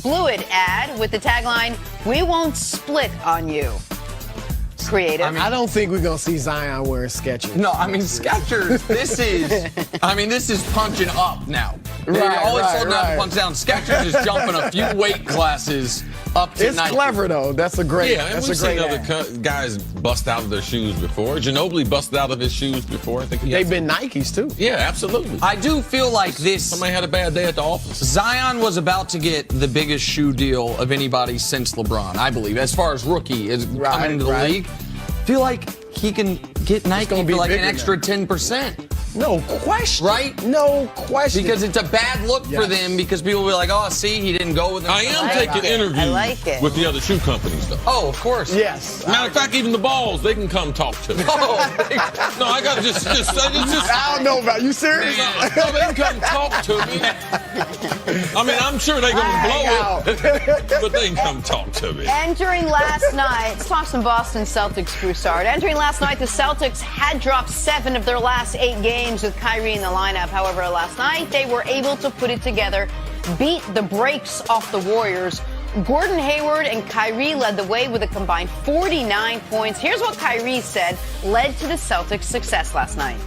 blew it ad with the tagline, "We won't split on you." Creative. I don't think we're going to see Zion wearing Skechers. No, I mean, Skechers, this is punching up now. All it's told not to punch down. Skechers is jumping a few weight classes up to It's clever, though. That's a great that's we've a great seen other guys bust out of their shoes before. Ginobili busted out of his shoes before. I think they've been Nikes, too. Yeah, absolutely. I do feel like Somebody had a bad day at the office. Zion was about to get the biggest shoe deal of anybody since LeBron, I believe, as far as rookie is coming into the league. I feel like he can get Nike for like an extra 10%. No question. Right? No question. Because it's a bad look for them because people will be like, oh, see, he didn't go with them. I am taking interviews with the other shoe companies, though. Oh, of course. Yes. Matter of fact, even the balls, they can come talk to me. No, I got to just. I don't know about you. Serious? No, they can come talk to me. I mean, I'm sure they're going to blow it, but they can come talk to me. Entering last night, let's talk some Boston Celtics, BROUSSARD. Entering last night, the Celtics had dropped 7 of their last 8 games with Kyrie in the lineup. However, last night they were able to put it together, beat the brakes off the Warriors. Gordon Hayward and Kyrie led the way with a combined 49 points. Here's what Kyrie said led to the Celtics' success last night.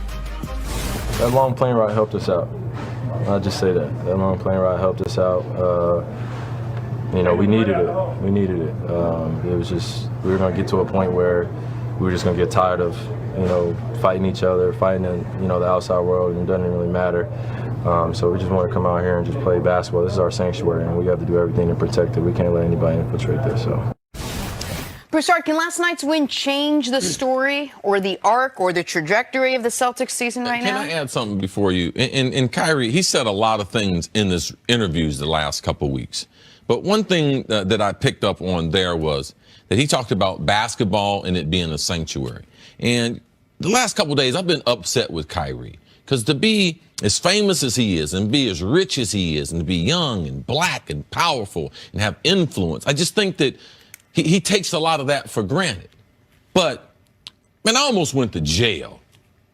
That long plane ride helped us out. I'll just say that. That long plane ride helped us out. We needed it. We needed it. It was just, we were going to get to a point where we were just going to get tired of, fighting each other, fighting in, the outside world, and it doesn't really matter. So we just want to come out here and just play basketball. This is our sanctuary, and we have to do everything to protect it. We can't let anybody infiltrate this. So. BROUSSARD, can last night's win change the story or the arc or the trajectory of the Celtics season right now? Can I add something before you? And Kyrie, he said a lot of things in his interviews the last couple of weeks. But one thing that I picked up on there was that he talked about basketball and it being a sanctuary. And the last couple of days, I've been upset with Kyrie because to be as famous as he is and be as rich as he is and to be young and black and powerful and have influence, I just think that he takes a lot of that for granted. But, man, I almost went to jail.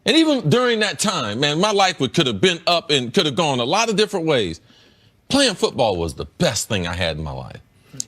And even during that time, man, my life could have been up and could have gone a lot of different ways. Playing football was the best thing I had in my life.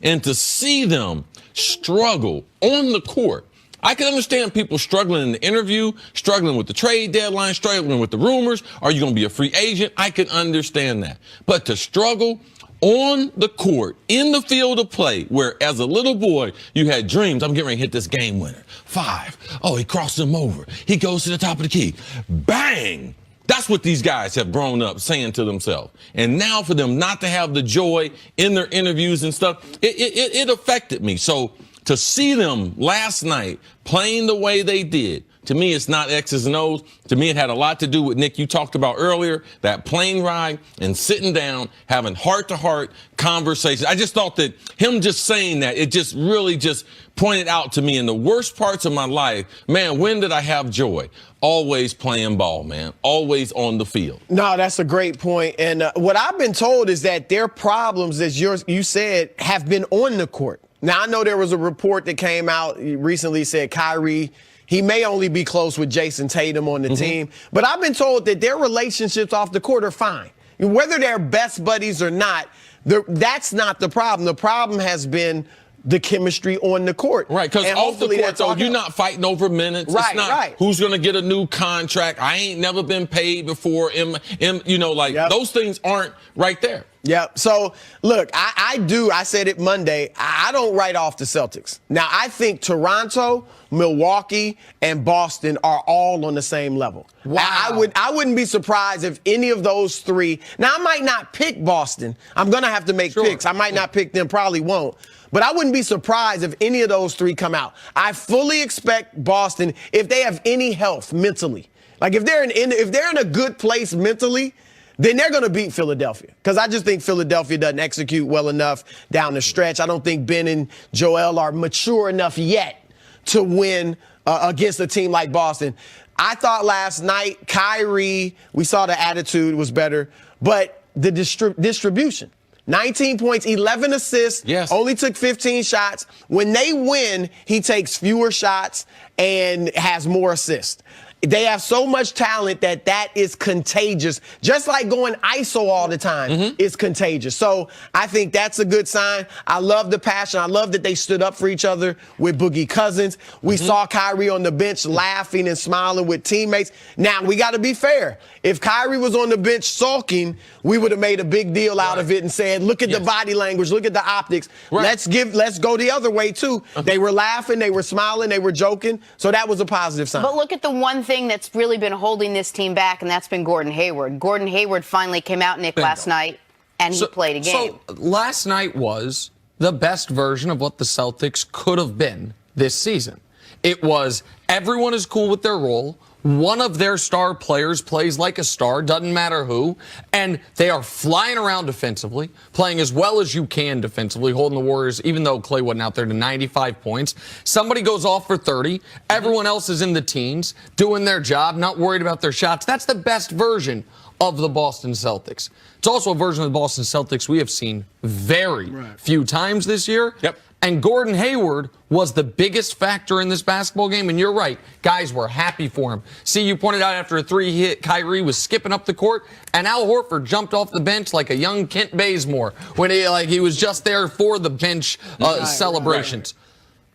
And to see them struggle on the court, I can understand people struggling in the interview, struggling with the trade deadline, struggling with the rumors. Are you going to be a free agent? I can understand that. But to struggle on the court, in the field of play, where as a little boy, you had dreams, I'm getting ready to hit this game winner. 5. Oh, he crosses him over. He goes to the top of the key. Bang! That's what these guys have grown up saying to themselves. And now for them not to have the joy in their interviews and stuff, it affected me. So to see them last night playing the way they did, to me, it's not X's and O's. To me, it had a lot to do with, Nick, you talked about earlier, that plane ride and sitting down, having heart-to-heart conversations. I just thought that him just saying that, it just really just pointed out to me in the worst parts of my life, man, when did I have joy? Always playing ball, man. Always on the field. No, that's a great point. And what I've been told is that their problems, as you said, have been on the court. Now, I know there was a report that came out recently said Kyrie, he may only be close with Jason Tatum on the team. But I've been told that their relationships off the court are fine. Whether they're best buddies or not, that's not the problem. The problem has been the chemistry on the court. Right, because off the court, though, you're not fighting over minutes. Right, it's not who's going to get a new contract. I ain't never been paid before. Those things aren't right there. Yeah. So, look, I said it Monday. I don't write off the Celtics. Now, I think Toronto, Milwaukee, and Boston are all on the same level. Wow. I wouldn't be surprised if any of those three. Now, I might not pick Boston. I'm going to have to make picks. I might not pick them, probably won't. But I wouldn't be surprised if any of those three come out. I fully expect Boston, if they have any health mentally, like if they're in a good place mentally, then they're going to beat Philadelphia. Because I just think Philadelphia doesn't execute well enough down the stretch. I don't think Ben and Joel are mature enough yet to win against a team like Boston. I thought last night, Kyrie, we saw the attitude was better, but the distribution. 19 points, 11 assists, only took 15 shots. When they win, he takes fewer shots and has more assists. They have so much talent that is contagious. Just like going ISO all the time is contagious. So I think that's a good sign. I love the passion. I love that they stood up for each other with Boogie Cousins. We saw Kyrie on the bench laughing and smiling with teammates. Now, we got to be fair. If Kyrie was on the bench sulking, we would have made a big deal out of it and said, look at the body language, look at the optics. Let's go the other way, too. They were laughing, they were smiling, they were joking. So that was a positive sign. But look at the one thing that's really been holding this team back, and that's been Gordon Hayward. Gordon Hayward finally came out, Nick, last night, and he played a game. So last night was the best version of what the Celtics could have been this season. It was everyone is cool with their role. One of their star players plays like a star, doesn't matter who, and they are flying around defensively, playing as well as you can defensively, holding the Warriors, even though Clay wasn't out there, to 95 points. Somebody goes off for 30. Everyone else is in the teens, doing their job, not worried about their shots. That's the best version of the Boston Celtics. It's also a version of the Boston Celtics we have seen very few times this year. And Gordon Hayward was the biggest factor in this basketball game. And you're right. Guys were happy for him. See, you pointed out after a 3-hit, Kyrie was skipping up the court. And Al Horford jumped off the bench like a young Kent Bazemore when he was just there for the bench celebrations.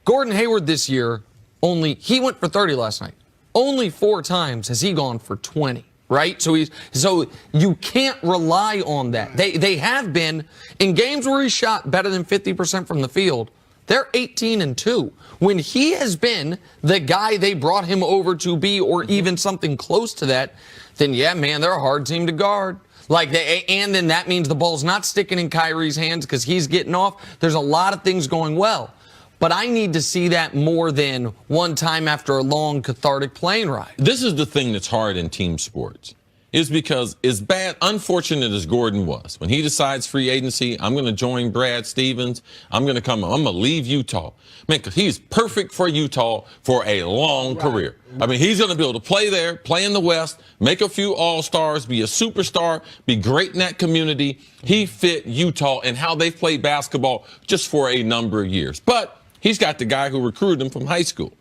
Gordon Hayward this year, he went for 30 last night. Only 4 times has he gone for 20. Right? So you can't rely on that. They have been in games where he shot better than 50% from the field. They're 18-2. When he has been the guy they brought him over to be, or even something close to that, then yeah, man, they're a hard team to guard. And then that means the ball's not sticking in Kyrie's hands because he's getting off. There's a lot of things going well. But I need to see that more than one time after a long, cathartic plane ride. This is the thing that's hard in team sports, is because as unfortunate as Gordon was, when he decides free agency, I'm going to join Brad Stevens, I'm going to leave Utah. Man, because he's perfect for Utah for a long career. I mean, he's going to be able to play there, play in the West, make a few All-Stars, be a superstar, be great in that community. He fit Utah and how they've played basketball just for a number of years. But he's got the guy who recruited him from high school,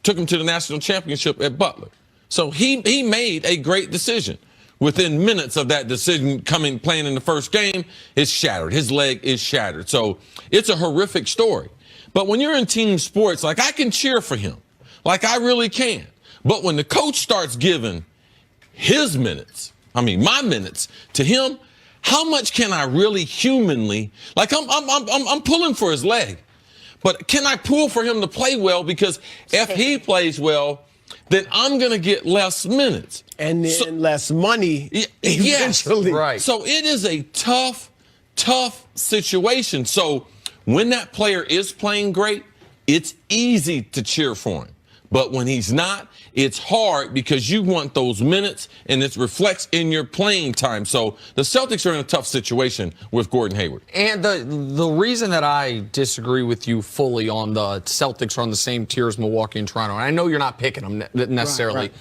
took him to the national championship at Butler. So he made a great decision. Within minutes of that decision playing in the first game, it's shattered. His leg is shattered. So it's a horrific story. But when you're in team sports, I can cheer for him. I really can. But when the coach starts giving his minutes, my minutes to him, how much can I really humanly, I'm pulling for his leg. But can I pull for him to play well? Because if he plays well, then I'm going to get less minutes. And then less money eventually. Yes, right. So it is a tough situation. So when that player is playing great, it's easy to cheer for him. But when he's not, it's hard because you want those minutes, and it reflects in your playing time. So the Celtics are in a tough situation with Gordon Hayward. And the reason that I disagree with you fully on the Celtics are on the same tier as Milwaukee and Toronto, and I know you're not picking them necessarily,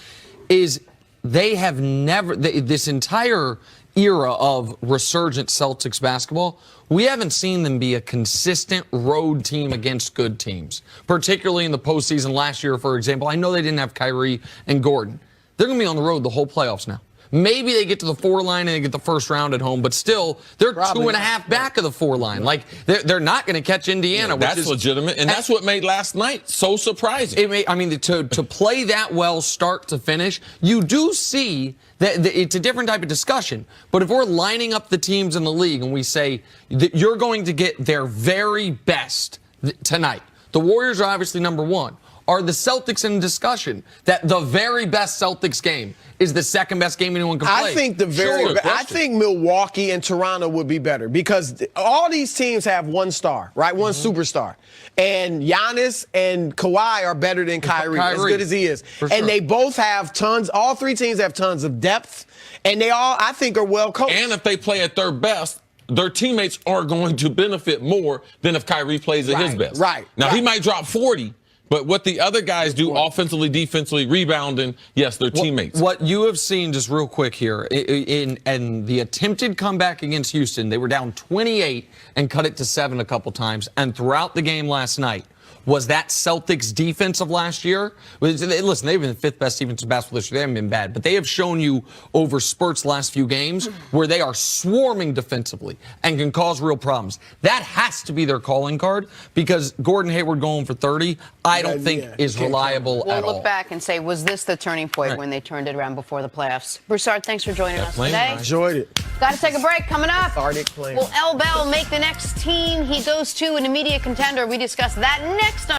is they have never, this entire era of resurgent Celtics basketball, we haven't seen them be a consistent road team against good teams, particularly in the postseason last year, for example. I know they didn't have Kyrie and Gordon. They're going to be on the road the whole playoffs now. Maybe they get to the 4 line and they get the first round at home, but still, they're probably 2.5 back of the 4 line. They're not going to catch Indiana. That's legitimate, and that's what made last night so surprising. To play that well, start to finish, you do see that it's a different type of discussion. But if we're lining up the teams in the league and we say that you're going to get their very best tonight, the Warriors are obviously number 1. Are the Celtics in discussion that the very best Celtics game is the second best game anyone can play? I think I think Milwaukee and Toronto would be better because all these teams have one star, right? One superstar. And Giannis and Kawhi are better than Kyrie, as good as he is. And they both have all 3 teams have tons of depth, and they all, I think, are well coached. And if they play at their best, their teammates are going to benefit more than if Kyrie plays at his best. Now, he might drop 40. But what the other guys do offensively, defensively, rebounding, yes, they're teammates. What you have seen, just real quick here, in the attempted comeback against Houston, they were down 28 and cut it to 7 a couple times. And throughout the game last night, was that Celtics defense of last year. Listen, they've been the 5th best defense in basketball this year. They haven't been bad, but they have shown you over spurts the last few games where they are swarming defensively and can cause real problems. That has to be their calling card because Gordon Hayward going for 30, I don't think is reliable at all. We'll look back and say, was this the turning point when they turned it around before the playoffs? BROUSSARD, thanks for joining us today. Enjoyed it. Got to take a break. Coming up, Will L. Bell make the next team he goes to an immediate contender? We discuss that next on